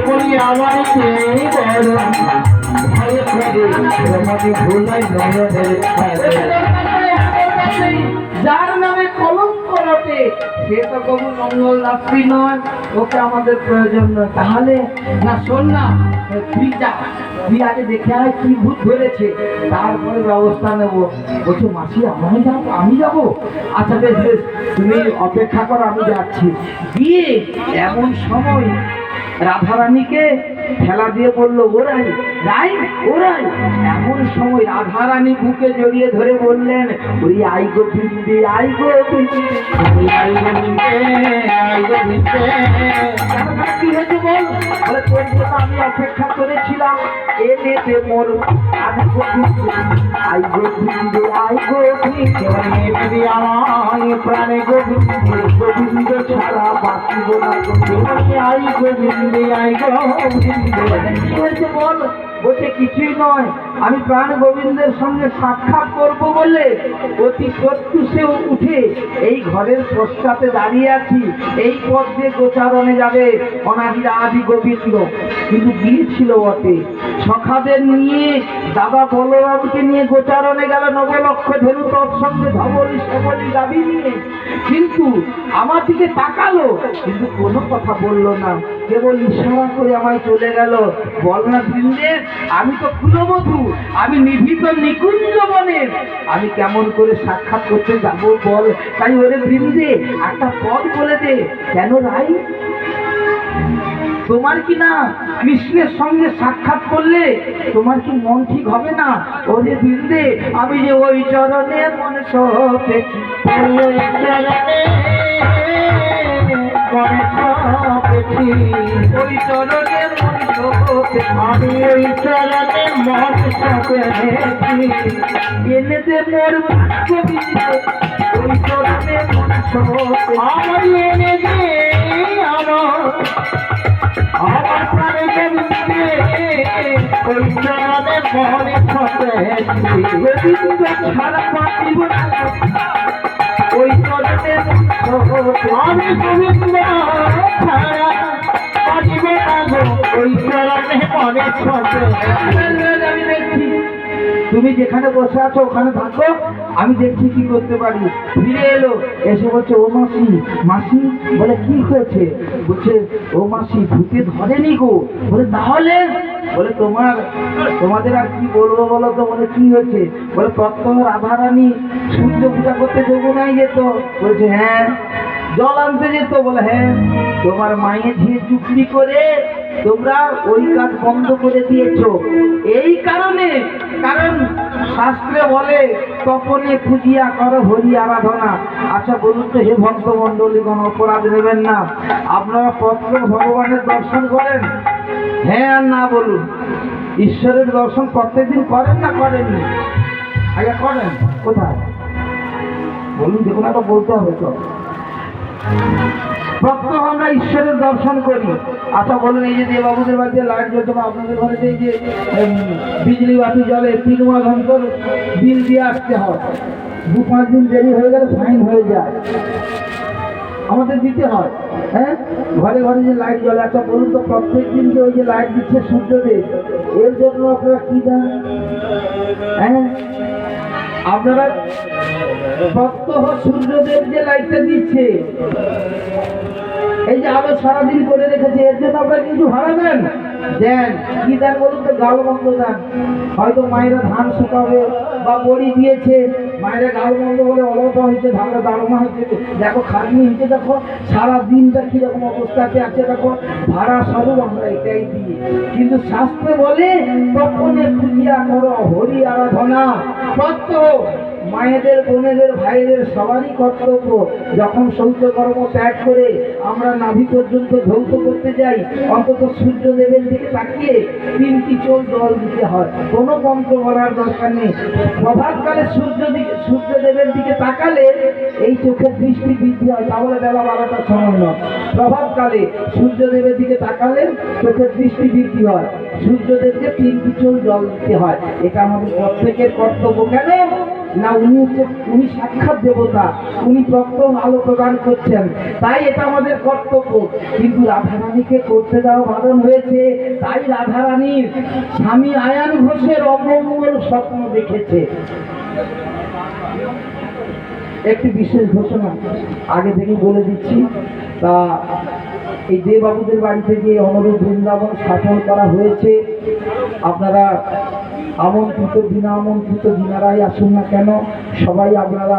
বলি আমার বড় ভয়ে করে রমণী ভুলাই নয়নের যার নামে কলঙ্ক রটে সে তো কবু মঙ্গল রাত্রি নয়, ওকে আমাদের প্রয়োজন নয়। তাহলে না শোন না, তুই যা, তুই আগে দেখে আয় কি ভূত ধরেছে, তারপরে ব্যবস্থা নেবো। বলছো মাসি আমি যাবো, আমি যাবো? আচ্ছা বেশ বেশ, তুমি অপেক্ষা করো, আমি যাচ্ছি। গিয়ে এমন সময় রাধারানীকে খেলা দিয়ে বললো ওরাই রাই ওরাই। এমন সময় রাধারানী বুকে জড়িয়ে ধরে বললেন ওই আই গো বৃন্দে, আই গো বৃন্দে, আই গো বৃন্দে, আই গো বৃন্দে। কি হয়েছে বল? বলে তোর জন্য আমি অপেক্ষা করেছিলাম, এনে দে মোর আই গো বৃন্দে, আই গো বৃন্দে, আই গো বৃন্দে, আমায় প্রাণে গোবিন্দ, গোবিন্দ ছাড়া বাঁচিব না, আই গো বৃন্দে, আই গো বৃন্দে। কি হয়েছে বল? বলছে কিছুই নয়, আমি প্রাণ গোবিন্দের সঙ্গে সাক্ষাৎ করব বলে অতি প্রত্যুষে উঠে এই ঘরের পশ্চাতে দাঁড়িয়ে আছি। এই পথ দিয়ে গোচারণে যাবে অনাদির আদি গোবিন্দ। কিন্তু গিয়েছিল বটে, সখাদের নিয়ে দাদা বলরামকে নিয়ে গোচারণে গেল নবলক্ষ ধেনু, তৎসঙ্গে ধবলি সেবলি গাভী নিয়ে। কিন্তু আমার দিকে তাকালো, কিন্তু কোনো কথা বললো না, কেবল ইশারা করে আমায় চলে গেল। বল না বৃন্দে, আমি তো কুলবধূ, আমি নিভৃত নিকুঞ্জ বনের, আমি কেমন করে সাক্ষাৎ করতে যাব বল? তাই ওরে বৃন্দে একটা পদ বলে দে। কেন রাই, তোমার কি না কৃষ্ণের সঙ্গে সাক্ষাৎ করলে তোমার কি মন ঠিক হবে না? ওরে বৃন্দে, আমি যে ওই চরণে মন সপেছি, ওই চরণে ওই চরণে মন সপেছি, আমি ওই চরণে মন সপেছি, এনে দে মোর গোবিন্দ, ওই চরণে মন সপেছি, আমার এনে দে আমার প্রাণে গোবিন্দে, ওই চরণে মন সপেছি, গোবিন্দ ছাড়া বাঁচিব না, ওই চরণে আমি গোবিন্দ ছাড়া বাঁচিব না, ওই চরণে মনে আমি দেখছি তুমি যেখানে বসে আছো ওখানে থাকো, আমি দেখছি কি করতে পারি। ফিরে এলো, এসে বলছে ও মাসি, মাসি। বলে কি হয়েছে? বলছে ও মাসি ভূতে ধরেনি গো। বলে তাহলে? বলে তোমাদের আর কি বলবো বলো তো। বলে কি হয়েছে? বলে প্রত্যহ রাধারানী সূর্য পূজা করতে যমুনায় যেত। বলছে হ্যাঁ। জল আনতে যেত? বলে হ্যাঁ। তোমার মায়ের ঝিয়ে চুক্তি করে তোমরা ওই কাজ বন্ধ করে দিয়েছো এই কারণে, কারণ শাস্ত্রে বলে তপনে পূজিয়া করো হরি আরাধনা। আচ্ছা বলুন তো হে ভক্ত মন্ডলীগণ, অপরাধ নেবেন না, আপনারা পত্র ভগবানের দর্শন করেন? হ্যাঁ আর না বলুন। ঈশ্বরের দর্শন প্রত্যেকদিন করেন না করেননি? আগে করেন। কোথায় বলুন, দেখুন তো বলতে হবে তো। প্রত্যহ আমরা ঈশ্বরের দর্শন করি। আচ্ছা বলুন, এই যে দেবাবুদের বাড়িতে লাইট জ্বলছে বা আপনাদের ঘরে এই যে বিজলি বাতি জ্বলে, 3 মাস অন্তর বিল দিয়ে আসতে হয়, 2-5 দিন দেরি হয়ে গেলে ফাইন হয়ে যায়, আমাদের দিতে হয়। হ্যাঁ, ঘরে ঘরে যে লাইট জ্বলে। আচ্ছা বলুন তো প্রত্যেক দিন যে ওই যে লাইট দিচ্ছে সূর্যদেব, এর জন্য আপনারা কি দেন? হ্যাঁ, আপনারা প্রত্যহ সূর্যদেব যে লাইটটা দিচ্ছে, এই যে আলো সারাদিন করে রেখেছে, এর জন্য আপনারা কিছু ভাড়া দেন? দেন। কি দেন বলুন তো? গালমন্দ দেন। হয়তো মায়েরা ধান শুকাবে বা বড়ি দিয়েছে, মায়েরা গালমন্দ বলে অলতা হয়েছে, ধানটা দারমা হয়েছে, দেখো খাটনি হয়েছে, দেখো সারা দিনটা কিরকম অবস্থাতে আছে, দেখো ভাড়া স্বরূপ আমরা এটাই দিই। কিন্তু শাস্ত্রে বলে তপনে পূজিয়া করো হরি আরাধনা। প্রত্যহ মায়েদের, বোনেদের, ভাইদের সবারই কর্তব্য যখন শৌচকর্ম ত্যাগ করে আমরা নাভি পর্যন্ত ধৌত করতে যাই, অন্তত সূর্যদেবের দিকে তাকিয়ে 3টি চোখ জল দিতে হয়। কোনো মন্ত্র বলার দরকার নেই। প্রভাতকালে সূর্যদেবের দিকে তাকালে এই চোখের দৃষ্টি বৃদ্ধি হয়, তাহলে বেলা 12টার সময় নয়। প্রভাতকালে সূর্যদেবের দিকে তাকালে চোখের দৃষ্টি বৃদ্ধি হয়, সূর্যদেবকে 3টি চোখ জল দিতে হয়। এটা আমাদের প্রত্যেকের কর্তব্য। কেন? না উনি সাক্ষাৎ দেবতা, উনি প্রথম আলো প্রদান করছেন, তাই এটা আমাদের কর্তব্য। কিন্তু রাধারানীকে করতে দেওয়া বারণ হয়েছে, তাই রাধারানীর স্বামী আয়ান ঘোষের অমঙ্গল স্বপ্ন দেখেছে। একটি বিশেষ ঘোষণা আগে থেকে বলে দিচ্ছি, তা এই দেববাবুদের বাড়ি থেকে অনুরূপ বৃন্দাবন স্থাপন করা হয়েছে। আপনারা আমন্ত্রিত বিনা আমন্ত্রিত যিনারাই আসুন না কেন, সবাই আপনারা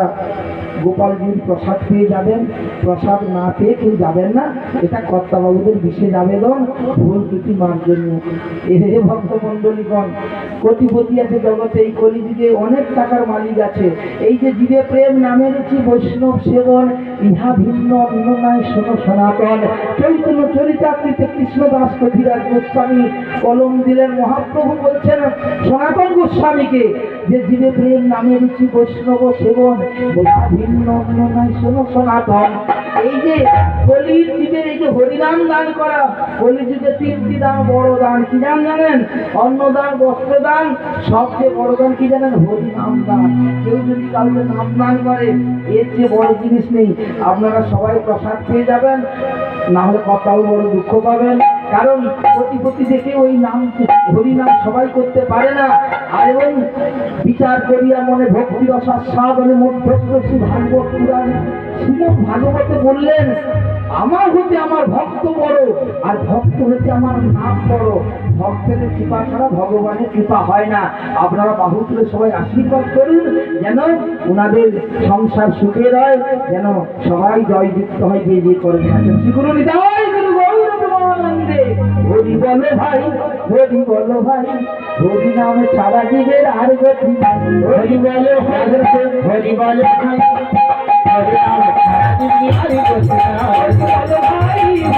গোপালজির প্রসাদ পেয়ে যাবেন। প্রসাদ না পেয়ে কেউ যাবেন না, এটা কর্তাবাবুদের বিশেষ আবেদন, ভুল ত্রুটি মার জন্য। এ ভক্তমণ্ডলীগণ, কোটিপতি আছে জগতে, এই কলিযুগে অনেক টাকার মালিক আছে। এই যে জীবে প্রেম নামে রুচি বৈষ্ণব সেবন, ইহা ভিন্ন অন্য নাই শোনো সনাতন। চৈতন্য চরিতামৃতে কৃষ্ণদাস কবিরাজ গোস্বামী কলম দিলেন। মহাপ্রভু বলছেন সনাতন গোস্বামীকে যে জীবে প্রেম নামে রুচি বৈষ্ণব সেবন, ইহা ভিন্ন অন্য নাই শোনো সনাতন। এই যে কলির যুগের এই যে হরিনাম দান করা, কলিযুগে তিনটি দান বড় দান কি জানেন? অন্নদান, বস্ত্রদান, সবচেয়ে বড় দান কি জানেন? হরিনাম দান। কেউ যদি কাউকে নাম দান করে, এর চেয়ে বড় জিনিস নেই। আপনারা সবাই প্রসাদ পেয়ে যাবেন, না হলে কথাও বড় দুঃখ পাবেন। কারণ কোটিপতি দেখে ওই নাম হরিনাম সবাই করতে পারে না। আর এবং বিচার করিয়া মনে ভক্তি রসাস্বাদনে মধ্যস্থ ভাগবত পুরাণ শ্রীমদ ভাগবতে বললেন, আমার হতে আমার ভক্ত বড়, আর ভক্ত হতে আমার নাম বড়। ভক্তের কৃপা ছাড়া ভগবানের কৃপা হয় না। আপনারা বাহু তুলে সবাই আশীর্বাদ করুন, যেন ওনাদের সংসার সুখের হয়, যেন সবাই জয়যুক্ত হয়, যে যে করে থাকেন। শ্রীগুরু নিতাই গুরু গৌর প্রেমানন্দে। হরি বলো ভাই, হরি বলো ভাই, হরি নামে ছাড়া জীবের আর গতি নাই। হরি বলো ভাই, হরি বলো ভাই, হরি নামে ছাড়া জীবের আর গতি নাই। হরি বলো ভাই, হরি বলো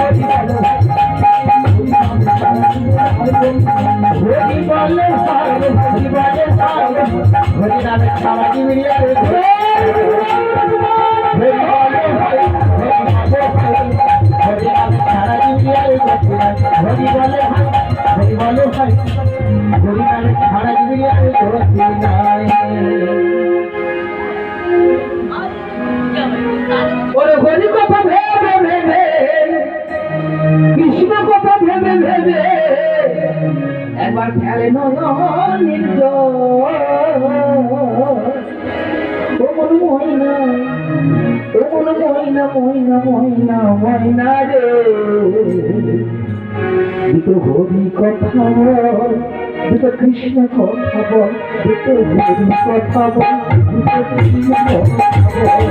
ভাই, হরি বলো ভাই, হরি বলো ভাই, হরি নামে ছাড়া জীবের আর গতি নাই। হরি বলো ভাই, হরি নামে ছাড়া জীবের আর গতি নাই। হরি বলো ভাই, হরি বলো ভাই, হরি নামে ছাড়া জীবের আর গতি নাই। ওরে হরি কথা ভেবে ভেবে, কৃষ্ণ কথা ভেবে ভেবে, একবার ফেলে নয়নের জল। ও মন ময়না, ও মন ময়না, ময়না ময়না ময়না রে, দুটো হরি কথা বল, দুটো কৃষ্ণ কথা বল, দুটো হরি কথা বল, দুটো কৃষ্ণ কথা বল।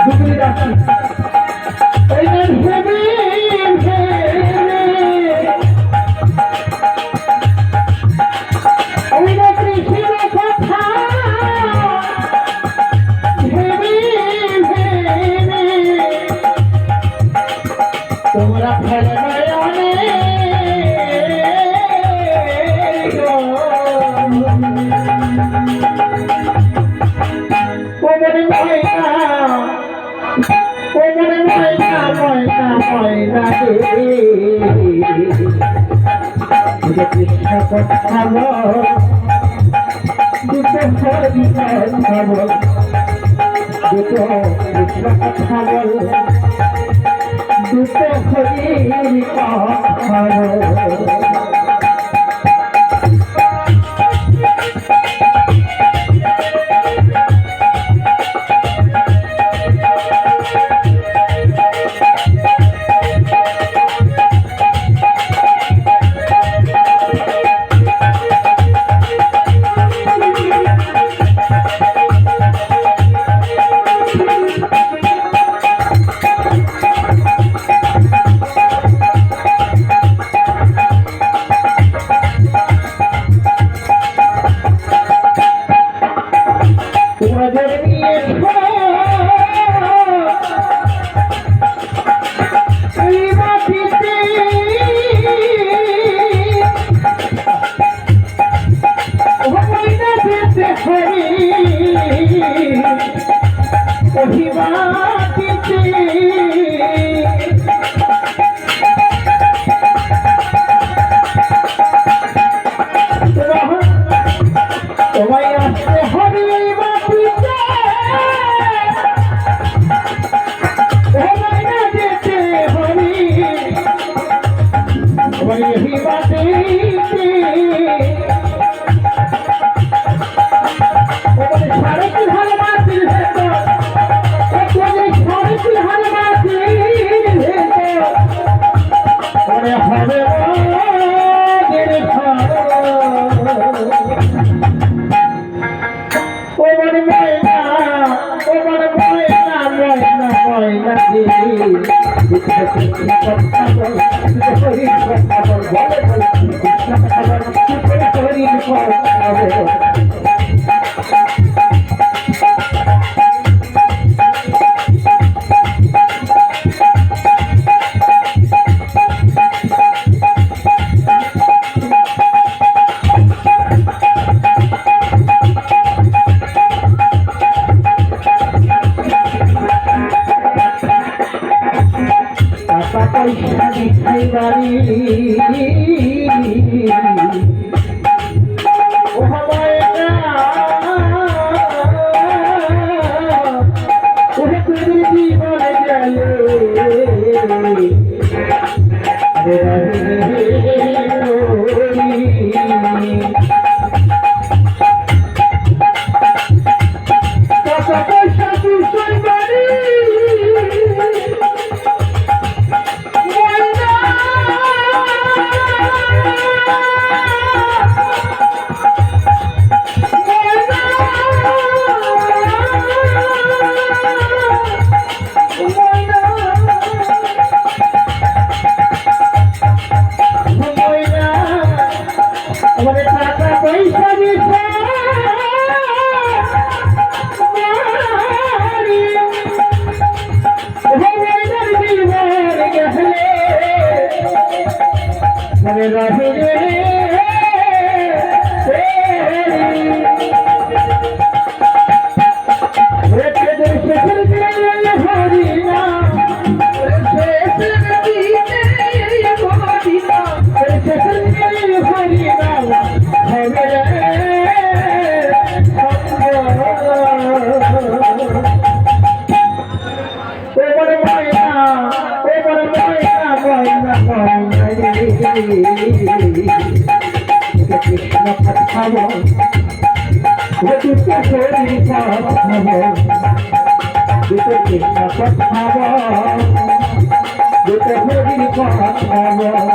দুটোই রাখি তোমরা ফেলে কৃষ্ণ কথা বল, দুটো হরি কথা বল, দুটো কৃষ্ণ কথা বল, দুটো হরি কথা বল। কৃষ্ণ কথা বল হরি কথা বল বলে বলে কৃষ্ণ কথা বল হরি কথা বল পয়সা দিতে পারি ও ময়না ওরে তোদের জীবনে গেলে টাকা পয়সা তুই বাড়ি কৃষ্ণ কথা বল দুটো হরি কথা বল দুটো কৃষ্ণ কথা বল দুটো হরি কথা বল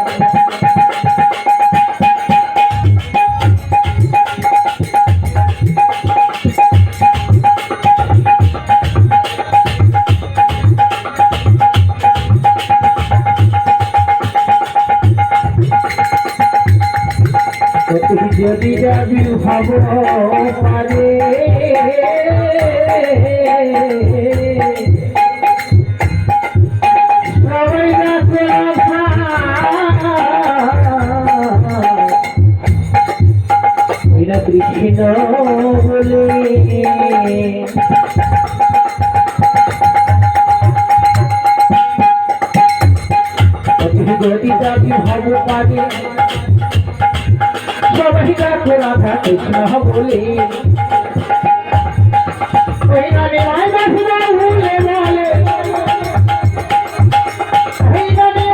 যদি যাবি ভাব পারে সবাই কৃষ্ণ বলে যদি যাবি ভাব পারে সবাই রাখো রাধা কৃষ্ণ বলে ওই নামে মায় বাসুরা ভুলে বলে ওই নামে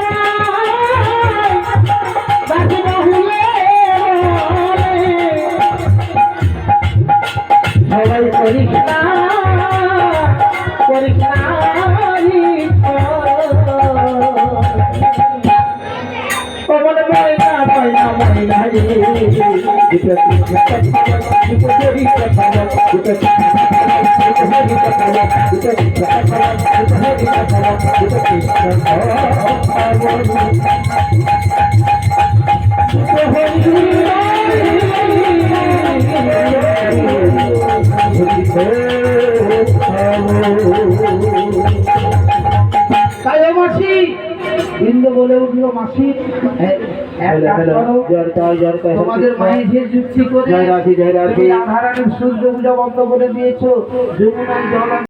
বাসুরা ভুলে বলে সবাই কৃষ্ণ পবন ময়না ময়না ময়না রে দুটো কৃষ্ণ কথা দুটো হরি কথা দুটো হরি কথা দুটো কৃষ্ণ কথা দুটো হরি কথা দুটো কৃষ্ণ মাসি ইন্দ্র বলে উঠলো মাসি তোমাদের মায়ের যে যুক্তি করে রাধারানীর সূর্য পূজা বন্ধ করে দিয়েছো যমুনায় জল